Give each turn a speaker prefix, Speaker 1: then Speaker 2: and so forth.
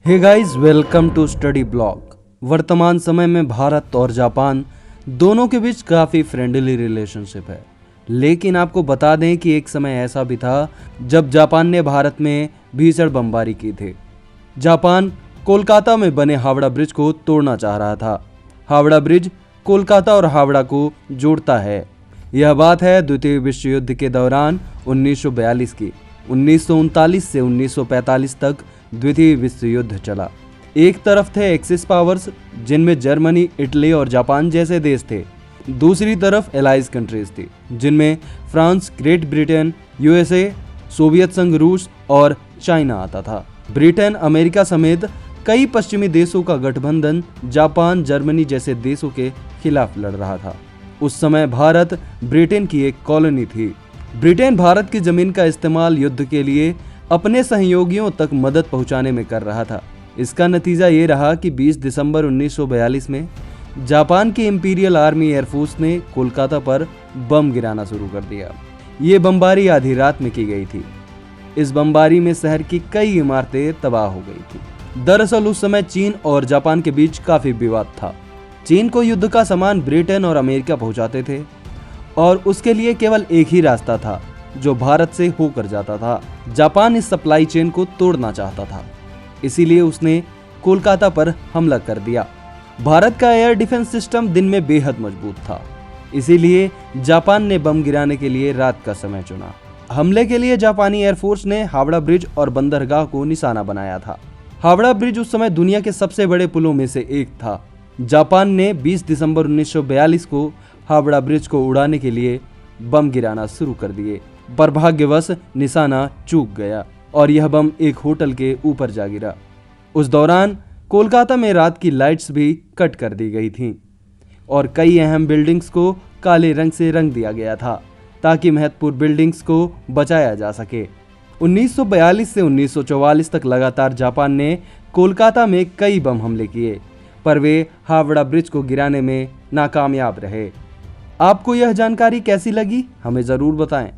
Speaker 1: Hey guys, welcome to study blog. वर्तमान समय में भारत और जापान दोनों के बीच काफ़ी फ्रेंडली रिलेशनशिप है, लेकिन आपको बता दें कि एक समय ऐसा भी था जब जापान ने भारत में भीषण बमबारी की थी। जापान कोलकाता में बने हावड़ा ब्रिज को तोड़ना चाह रहा था। हावड़ा ब्रिज कोलकाता और हावड़ा को जोड़ता है। यह बात है द्वितीय विश्व युद्ध के दौरान 1942 की। 1939 से 1945 तक द्वितीय विश्व युद्ध चला। एक तरफ थे एक्सिस पावर्स, जिनमें जर्मनी, इटली और जापान जैसे देश थे। दूसरी तरफ एलाइज कंट्रीज थी, जिनमें France, great Britain, USA, Soviet संघ, रूस और चाइना आता था। ब्रिटेन, अमेरिका समेत कई पश्चिमी देशों का गठबंधन जापान, जर्मनी जैसे देशों के खिलाफ लड़ रहा था। उस समय भारत ब्रिटेन की एक कॉलोनी थी। ब्रिटेन भारत की जमीन का इस्तेमाल युद्ध के लिए अपने सहयोगियों तक मदद पहुंचाने में कर रहा था। इसका नतीजा ये रहा कि 20 दिसंबर 1942 में जापान की इंपीरियल आर्मी एयरफोर्स ने कोलकाता पर बम गिराना शुरू कर दिया। ये बमबारी आधी रात में की गई थी। इस बमबारी में शहर की कई इमारतें तबाह हो गई थी। दरअसल उस समय चीन और जापान के बीच काफी विवाद था। चीन को युद्ध का सामान ब्रिटेन और अमेरिका पहुंचाते थे और उसके लिए केवल एक ही रास्ता था, जो भारत से होकर जाता था। जापान इस सप्लाई चेन को तोड़ना चाहता था, इसीलिए उसने कोलकाता पर हमला कर दिया। भारत का एयर डिफेंस सिस्टम दिन में बेहद मजबूत था, इसीलिए जापान ने बम गिराने के लिए रात का समय चुना। हमले के लिए जापानी एयरफोर्स ने हावड़ा ब्रिज और बंदरगाह को निशाना बनाया था। हावड़ा ब्रिज उस समय दुनिया के सबसे बड़े पुलों में से एक था। जापान ने 20 दिसंबर 1942 को हावड़ा ब्रिज को उड़ाने के लिए बम गिराना शुरू कर दिए, पर भाग्यवश निशाना चूक गया और यह बम एक होटल के ऊपर जा गिरा। उस दौरान कोलकाता में रात की लाइट्स भी कट कर दी गई थीं और कई अहम बिल्डिंग्स को काले रंग से रंग दिया गया था, ताकि महत्वपूर्ण बिल्डिंग्स को बचाया जा सके। 1942 से 1944 तक लगातार जापान ने कोलकाता में कई बम हमले किए, पर वे हावड़ा ब्रिज को गिराने में नाकामयाब रहे। आपको यह जानकारी कैसी लगी, हमें ज़रूर बताएं।